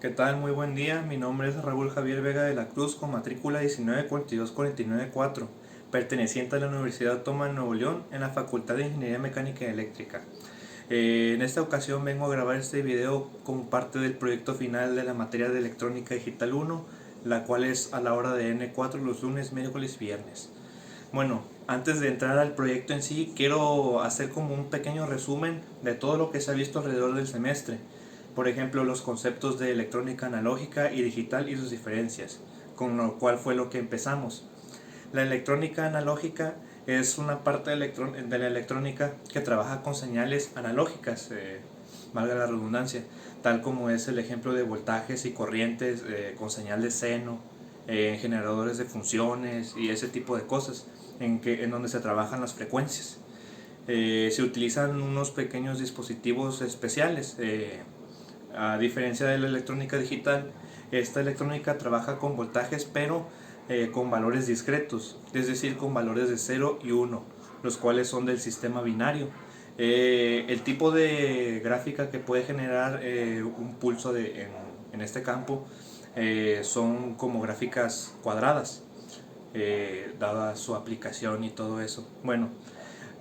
¿Qué tal? Muy buen día. Mi nombre es Raúl Javier Vega de la Cruz con matrícula 1942-494, perteneciente a la Universidad Autónoma de Nuevo León en la Facultad de Ingeniería Mecánica y Eléctrica. En esta ocasión vengo a grabar este video como parte del proyecto final de la materia de Electrónica Digital 1, la cual es a la hora de N4 los lunes, miércoles y viernes. Bueno, antes de entrar al proyecto en sí, quiero hacer como un pequeño resumen de todo lo que se ha visto alrededor del semestre. Por ejemplo, los conceptos de electrónica analógica y digital y sus diferencias, con lo cual fue lo que empezamos. La electrónica analógica es una parte de la electrónica que trabaja con señales analógicas, valga la redundancia, tal como es el ejemplo de voltajes y corrientes con señal de seno, generadores de funciones y ese tipo de cosas, en donde se trabajan las frecuencias. Se utilizan unos pequeños dispositivos especiales. A diferencia de la electrónica digital, esta electrónica trabaja con voltajes pero con valores discretos, es decir, con valores de 0 y 1, los cuales son del sistema binario. El tipo de gráfica que puede generar un pulso en este campo son como gráficas cuadradas, dada su aplicación y todo eso. Bueno,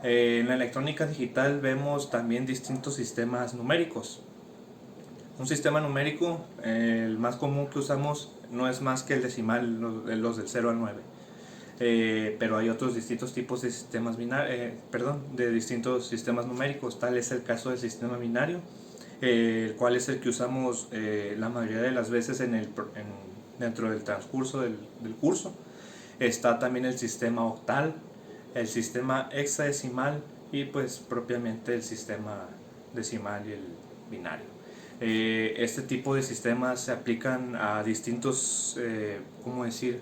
en la electrónica digital vemos también distintos sistemas numéricos. Un sistema numérico, el más común que usamos, no es más que el decimal, los del 0 al 9. Pero hay otros distintos tipos de sistemas de distintos sistemas numéricos. Tal es el caso del sistema binario, el cual es el que usamos la mayoría de las veces dentro del transcurso del curso. Está también el sistema octal, el sistema hexadecimal y pues propiamente el sistema decimal y el binario. Este tipo de sistemas se aplican a distintos, ¿cómo decir?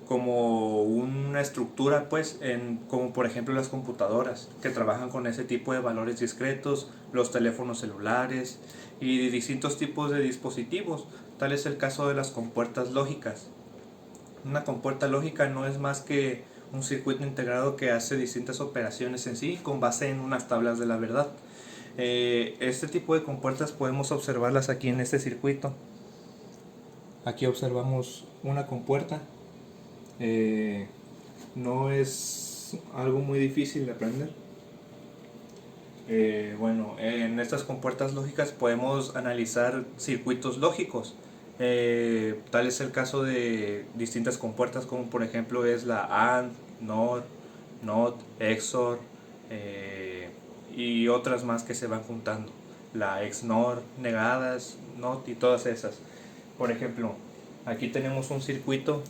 Como una estructura, pues, como por ejemplo las computadoras, que trabajan con ese tipo de valores discretos, los teléfonos celulares y distintos tipos de dispositivos. Tal es el caso de las compuertas lógicas. Una compuerta lógica no es más que un circuito integrado que hace distintas operaciones en sí con base en unas tablas de la verdad. Este tipo de compuertas podemos observarlas aquí en este circuito. Aquí observamos una compuerta. Eh, no es algo muy difícil de aprender. Bueno, en estas compuertas lógicas podemos analizar circuitos lógicos. Tal es el caso de distintas compuertas como por ejemplo es la AND, NOR, NOT, XOR y otras más que se van juntando. La XNOR, negadas, NOT y todas esas. Por ejemplo, aquí tenemos un circuito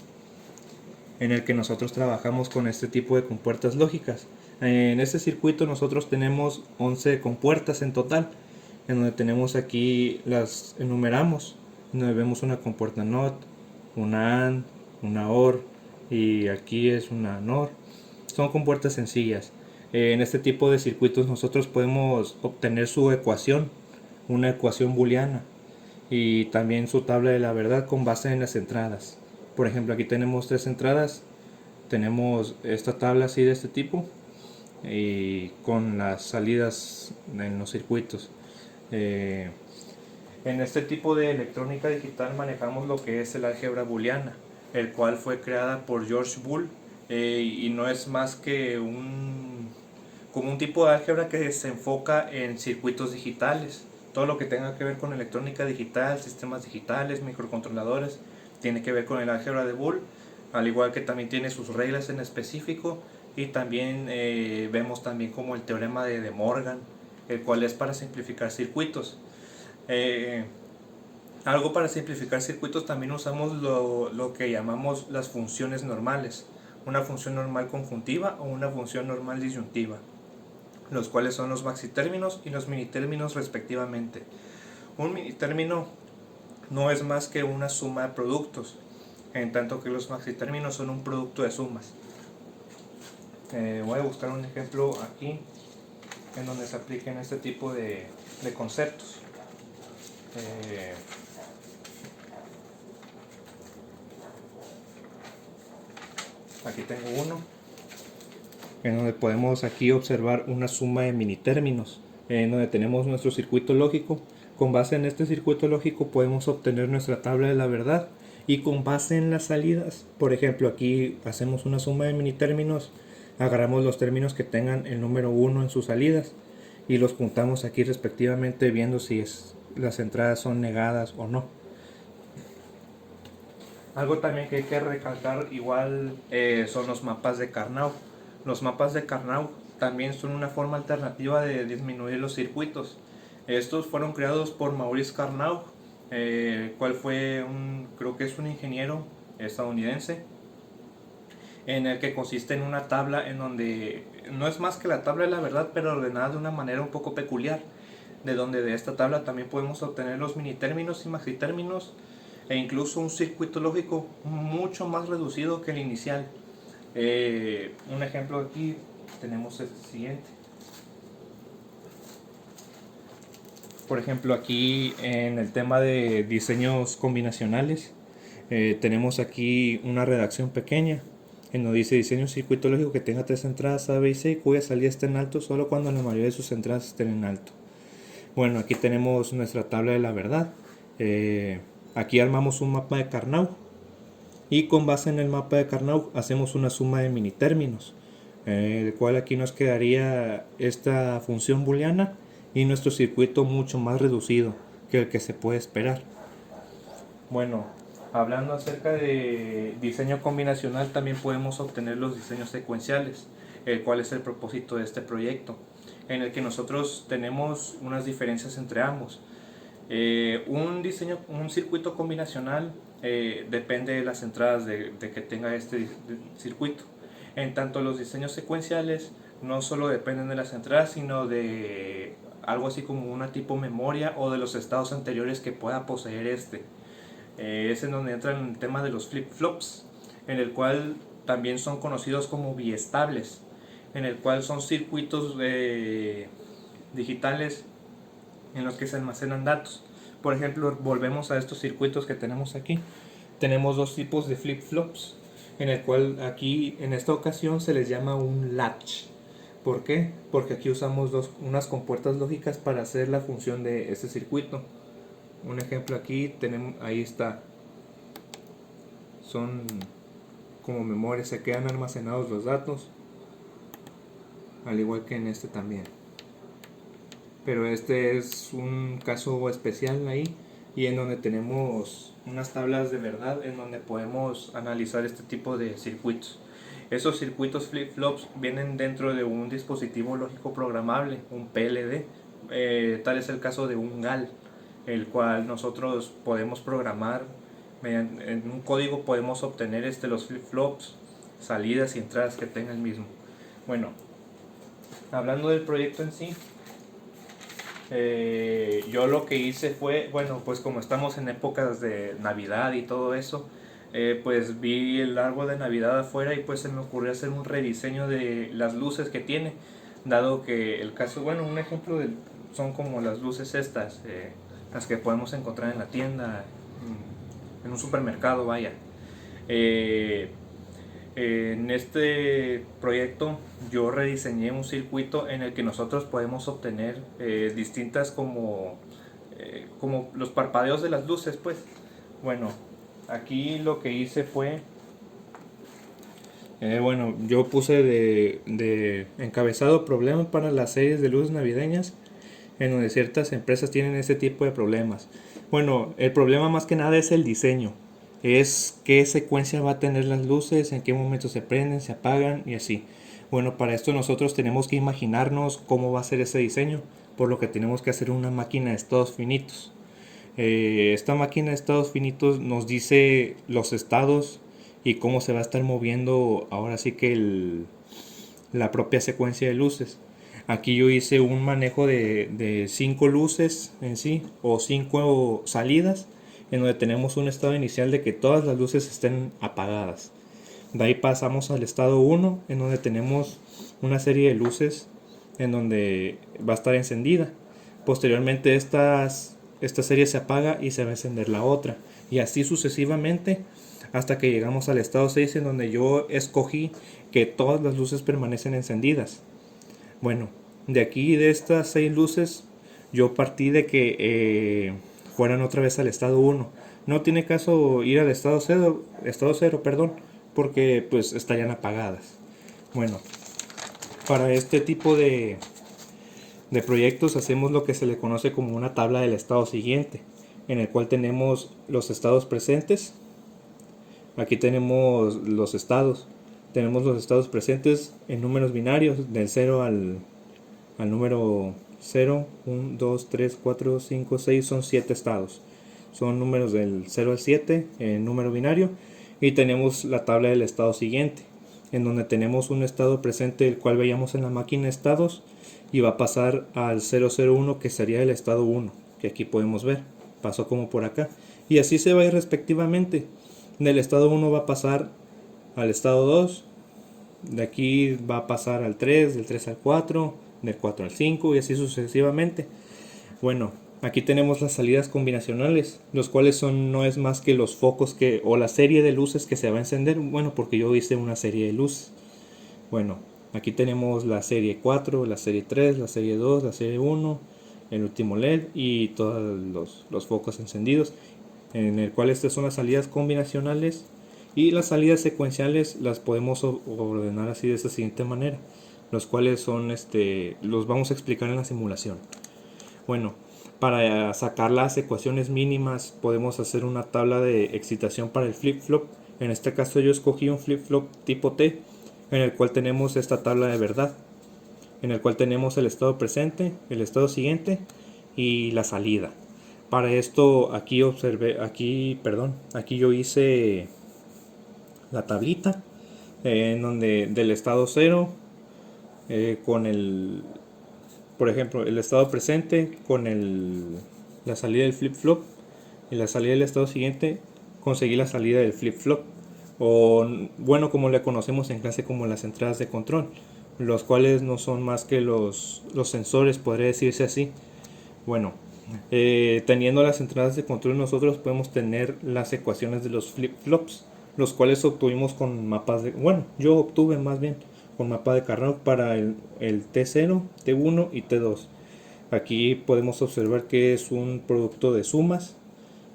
en el que nosotros trabajamos con este tipo de compuertas lógicas. En este circuito nosotros tenemos 11 compuertas en total, en donde tenemos aquí, las enumeramos, donde vemos una compuerta NOT, una AND, una OR y aquí es una NOR. Son compuertas sencillas. En este tipo de circuitos nosotros podemos obtener su ecuación, una ecuación booleana, y también su tabla de la verdad con base en las entradas. Por ejemplo, aquí tenemos tres entradas, tenemos esta tabla así de este tipo y con las salidas en los circuitos. Eh, en este tipo de electrónica digital manejamos lo que es el álgebra booleana, el cual fue creada por George Boole y no es más que como un tipo de álgebra que se enfoca en circuitos digitales. Todo lo que tenga que ver con electrónica digital, sistemas digitales, microcontroladores, tiene que ver con el álgebra de Boole, al igual que también tiene sus reglas en específico y también vemos también como el teorema de Morgan, el cual es para simplificar circuitos. Eh, Algo para simplificar circuitos también usamos lo que llamamos las funciones normales, una función normal conjuntiva o una función normal disyuntiva, los cuales son los maxitérminos y los minitérminos respectivamente. Un minitérmino no es más que una suma de productos, en tanto que los maxitérminos son un producto de sumas. Voy a buscar un ejemplo aquí en donde se apliquen este tipo de conceptos. Eh, Aquí tengo uno en donde podemos aquí observar una suma de minitérminos, en donde tenemos nuestro circuito lógico Con base en este circuito lógico podemos obtener nuestra tabla de la verdad, y con base en las salidas, por ejemplo, aquí hacemos una suma de mini términos, agarramos los términos que tengan el número 1 en sus salidas y los juntamos aquí respectivamente, viendo si las entradas son negadas o no. Algo también que hay que recalcar igual son los mapas de Karnaugh. Los mapas de Karnaugh también son una forma alternativa de disminuir los circuitos. Estos fueron creados por Maurice Karnaugh, cual fue creo que es un ingeniero estadounidense, en el que consiste en una tabla en donde no es más que la tabla de la verdad, pero ordenada de una manera un poco peculiar, de donde de esta tabla también podemos obtener los mini términos y maxi términos, e incluso un circuito lógico mucho más reducido que el inicial. Un ejemplo aquí tenemos el siguiente. Por ejemplo, aquí en el tema de diseños combinacionales, tenemos aquí una redacción pequeña en donde dice: diseño un circuito lógico que tenga 3 entradas A, B y C, cuya salida esté en alto solo cuando la mayoría de sus entradas estén en alto. Bueno, aquí tenemos nuestra tabla de la verdad. Aquí armamos un mapa de Karnaugh, y con base en el mapa de Karnaugh hacemos una suma de mini términos, el cual aquí nos quedaría esta función booleana y nuestro circuito mucho más reducido que el que se puede esperar. Bueno, hablando acerca de diseño combinacional, también podemos obtener los diseños secuenciales, el cual es el propósito de este proyecto, en el que nosotros tenemos unas diferencias entre ambos. Un circuito combinacional depende de las entradas de que tenga este circuito. En tanto, los diseños secuenciales no solo dependen de las entradas, sino de algo así como una tipo memoria o de los estados anteriores que pueda poseer este. Es en donde entra el tema de los flip-flops, en el cual también son conocidos como biestables, en el cual son circuitos digitales en los que se almacenan datos. Por ejemplo, volvemos a estos circuitos que tenemos aquí. Tenemos dos tipos de flip-flops, en el cual aquí en esta ocasión se les llama un latch. ¿Por qué? Porque aquí usamos unas compuertas lógicas para hacer la función de este circuito. Un ejemplo aquí tenemos, ahí está. Son como memoria, se quedan almacenados los datos, al igual que en este también. Pero este es un caso especial ahí, y en donde tenemos unas tablas de verdad en donde podemos analizar este tipo de circuitos. Esos circuitos flip-flops vienen dentro de un dispositivo lógico programable, un PLD. Tal es el caso de un GAL, el cual nosotros podemos programar en un código. Podemos obtener los flip-flops, salidas y entradas que tenga el mismo. Bueno, hablando del proyecto en sí, yo lo que hice fue, bueno, pues como estamos en épocas de Navidad y todo eso, pues vi el árbol de Navidad afuera y pues se me ocurrió hacer un rediseño de las luces que tiene, dado que el caso, bueno, un ejemplo son como las luces estas, las que podemos encontrar en la tienda, en un supermercado, vaya. En este proyecto yo rediseñé un circuito en el que nosotros podemos obtener distintas como los parpadeos de las luces, pues. Bueno, aquí lo que hice fue, bueno, yo puse de encabezado problema para las series de luces navideñas, en donde ciertas empresas tienen este tipo de problemas. Bueno, el problema más que nada es el diseño. Es qué secuencia va a tener las luces, en qué momento se prenden, se apagan y así. Bueno, para esto nosotros tenemos que imaginarnos cómo va a ser ese diseño, por lo que tenemos que hacer una máquina de estados finitos. Esta máquina de estados finitos nos dice los estados y cómo se va a estar moviendo ahora sí que la propia secuencia de luces. Aquí yo hice un manejo de 5 luces en sí, o 5 salidas, en donde tenemos un estado inicial de que todas las luces estén apagadas. De ahí pasamos al estado 1, en donde tenemos una serie de luces en donde va a estar encendida. Posteriormente esta serie se apaga y se va a encender la otra, y así sucesivamente hasta que llegamos al estado 6, en donde yo escogí que todas las luces permanecen encendidas. Bueno, de aquí, de estas 6 luces, yo partí de que fueran otra vez al estado 1. No tiene caso ir al estado 0, perdón, porque pues estarían apagadas. Bueno, para este tipo de proyectos hacemos lo que se le conoce como una tabla del estado siguiente, en el cual tenemos los estados presentes. Aquí tenemos los estados. Tenemos los estados presentes en números binarios, del 0 al número 0, 1, 2, 3, 4, 5, 6, son 7 estados. Son números del 0 al 7 en número binario. Y tenemos la tabla del estado siguiente, en donde tenemos un estado presente el cual veíamos en la máquina estados y va a pasar al 001, que sería el estado 1, que aquí podemos ver. Pasó como por acá. Y así se va a ir respectivamente. Del estado 1 va a pasar al estado 2, de aquí va a pasar al 3, del 3 al 4, del 4 al 5 y así sucesivamente. Bueno, aquí tenemos las salidas combinacionales, los cuales son no es más que los focos o la serie de luces que se va a encender. Bueno, porque yo hice una serie de luces. Bueno, aquí tenemos la serie 4, la serie 3, la serie 2, la serie 1, el último LED y todos los focos encendidos, en el cual estas son las salidas combinacionales. Y las salidas secuenciales las podemos ordenar así de esta siguiente manera, los cuales son los vamos a explicar en la simulación. Bueno, para sacar las ecuaciones mínimas podemos hacer una tabla de excitación para el flip-flop. En este caso yo escogí un flip-flop tipo T, en el cual tenemos esta tabla de verdad, en el cual tenemos el estado presente, el estado siguiente y la salida. Para esto aquí aquí yo hice la tablita en donde del estado 0 con por ejemplo, el estado presente con la salida del flip-flop y la salida del estado siguiente conseguí la salida del flip-flop, o bueno, como le conocemos en clase como las entradas de control, los cuales no son más que los sensores, podría decirse así. Bueno, teniendo las entradas de control nosotros podemos tener las ecuaciones de los flip-flops, los cuales obtuvimos con mapas bueno, yo obtuve más bien con mapa de Carnot para el T0, T1 y T2. Aquí podemos observar que es un producto de sumas,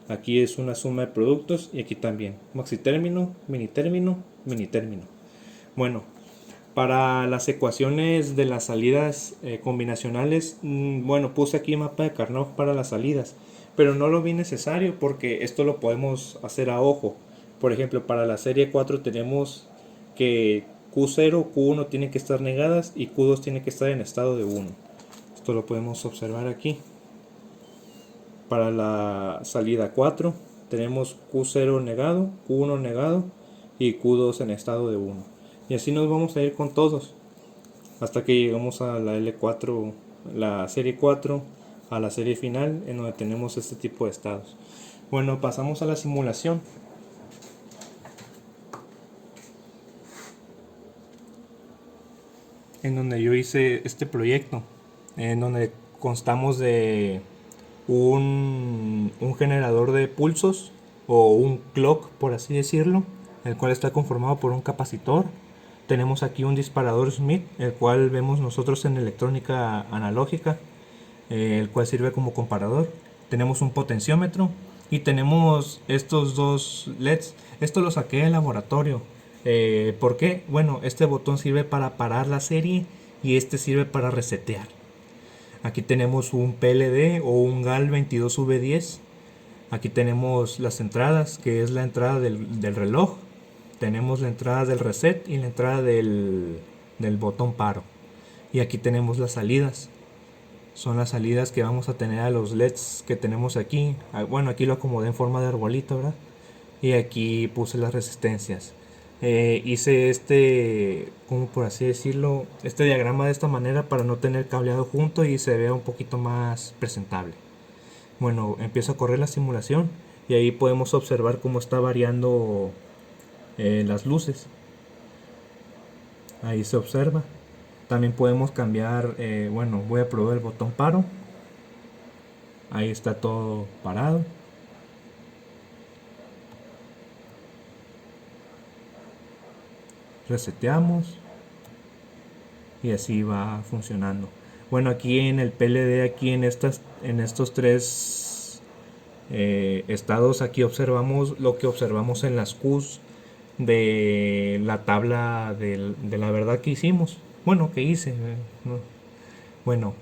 aquí es una suma de productos y aquí también maxi término, mini término, mini término. Bueno, para las ecuaciones de las salidas combinacionales, bueno, puse aquí mapa de Carnot para las salidas, pero no lo vi necesario porque esto lo podemos hacer a ojo. Por ejemplo, para la serie 4 tenemos que Q0, Q1 tienen que estar negadas y Q2 tiene que estar en estado de 1. Esto lo podemos observar aquí. Para la salida 4 tenemos Q0 negado, Q1 negado y Q2 en estado de 1. Y así nos vamos a ir con todos hasta que llegamos a la L4, la serie 4, a la serie final en donde tenemos este tipo de estados. Bueno, pasamos a la simulación. En donde yo hice este proyecto, en donde constamos de un generador de pulsos o un clock, por así decirlo, el cual está conformado por un capacitor. Tenemos aquí un disparador Smith, el cual vemos nosotros en electrónica analógica, el cual sirve como comparador. Tenemos un potenciómetro y tenemos estos dos LEDs. Esto lo saqué del laboratorio. ¿Por qué? Bueno, este botón sirve para parar la serie y este sirve para resetear. Aquí tenemos un PLD o un GAL 22V10. Aquí tenemos las entradas, que es la entrada del reloj. Tenemos la entrada del reset y la entrada del botón paro. Y aquí tenemos las salidas. Son las salidas que vamos a tener a los LEDs que tenemos aquí. Bueno, aquí lo acomodé en forma de arbolito, ¿verdad? Y aquí puse las resistencias. Hice como por así decirlo, este diagrama de esta manera para no tener cableado junto y se vea un poquito más presentable. Bueno, empiezo a correr la simulación y ahí podemos observar cómo está variando las luces. Ahí se observa. También podemos cambiar, bueno, voy a probar el botón paro. Ahí está todo parado. Reseteamos y así va funcionando. Bueno, aquí en el PLD, aquí en estos tres estados, aquí observamos lo que observamos en las Qs de la tabla de la verdad que hicimos. Bueno, que hice. ¿No? Bueno,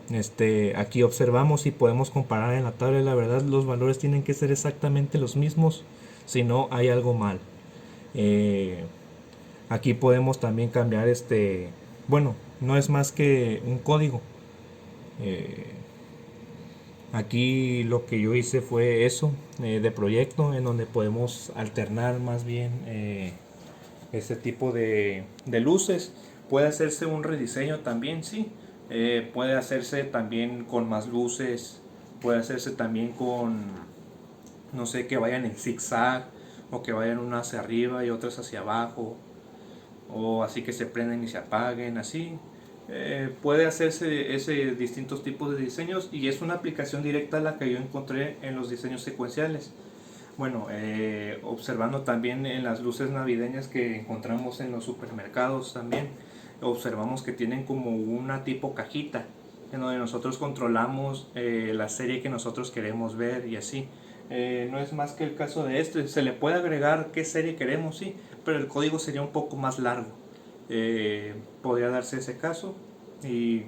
aquí observamos y podemos comparar en la tabla de la verdad. Los valores tienen que ser exactamente los mismos, si no hay algo mal. Eh, Aquí podemos también cambiar bueno, no es más que un código. Eh, Aquí lo que yo hice fue eso, de proyecto, en donde podemos alternar más bien este tipo de luces. Puede hacerse un rediseño también, sí. Puede hacerse también con más luces. Puede hacerse también con, no sé, que vayan en zigzag o que vayan unas hacia arriba y otras hacia abajo, o así que se prenden y se apaguen, así. Puede hacerse ese distintos tipos de diseños y es una aplicación directa a la que yo encontré en los diseños secuenciales. Bueno, observando también en las luces navideñas que encontramos en los supermercados también, observamos que tienen como una tipo cajita en donde nosotros controlamos la serie que nosotros queremos ver y así. No es más que el caso de se le puede agregar qué serie queremos, sí, pero el código sería un poco más largo. Podría darse ese caso y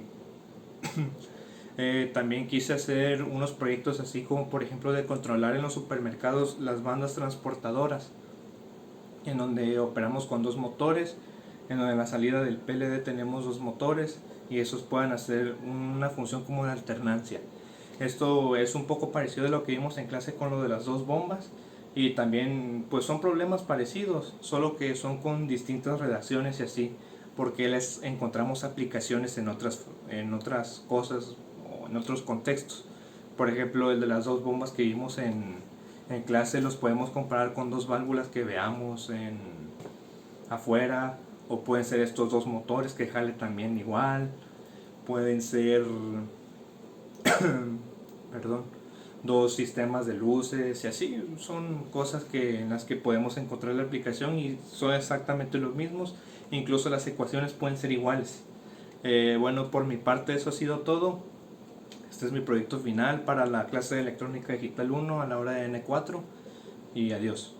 también quise hacer unos proyectos así como por ejemplo de controlar en los supermercados las bandas transportadoras, en donde operamos con dos motores, en donde en la salida del PLD tenemos dos motores y esos puedan hacer una función como de alternancia. Esto es un poco parecido a lo que vimos en clase con lo de las dos bombas y también pues son problemas parecidos, solo que son con distintas redacciones y así, porque les encontramos aplicaciones en otras cosas o en otros contextos. Por ejemplo, el de las dos bombas que vimos en clase los podemos comparar con dos válvulas que veamos afuera, o pueden ser estos dos motores que jale también igual, pueden ser perdón, dos sistemas de luces y así. Son cosas en las que podemos encontrar la aplicación y son exactamente los mismos, incluso las ecuaciones pueden ser iguales. Bueno, por mi parte eso ha sido todo. Este es mi proyecto final para la clase de electrónica digital 1 a la hora de N4 y adiós.